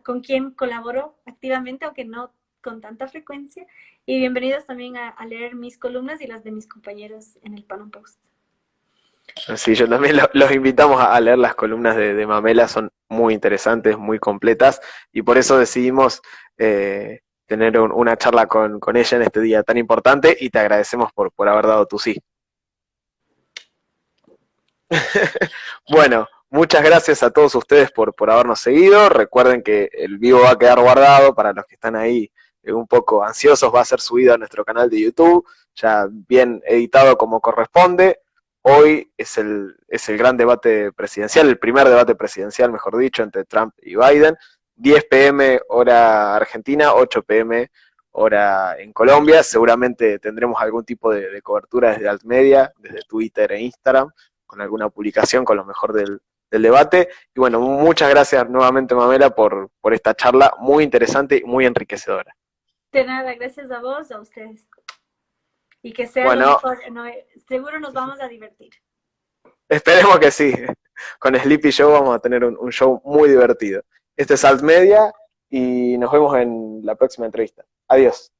con quien colaboro activamente, aunque no con tanta frecuencia. Y bienvenidos también a leer mis columnas y las de mis compañeros en el Panam Post. Sí, yo también los invitamos a leer las columnas de Mamela, son muy interesantes, muy completas, y por eso decidimos tener una charla con ella en este día tan importante, y te agradecemos por haber dado tu sí. Bueno, muchas gracias a todos ustedes por habernos seguido. Recuerden que el vivo va a quedar guardado para los que están ahí un poco ansiosos, va a ser subido a nuestro canal de YouTube, ya bien editado como corresponde. Hoy es el gran debate presidencial, el primer debate presidencial, mejor dicho, entre Trump y Biden. 10 p.m. hora Argentina, 8 p.m. hora en Colombia. Seguramente tendremos algún tipo de cobertura desde Altmedia, desde Twitter e Instagram, con alguna publicación con lo mejor del debate. Y bueno, muchas gracias nuevamente, Mamela, por esta charla muy interesante y muy enriquecedora. De nada, gracias a vos, a ustedes. Y que sea bueno, lo mejor. No, seguro nos vamos a divertir. Esperemos que sí. Con Sleepy Show vamos a tener un show muy divertido. Este es Altmedia y nos vemos en la próxima entrevista. Adiós.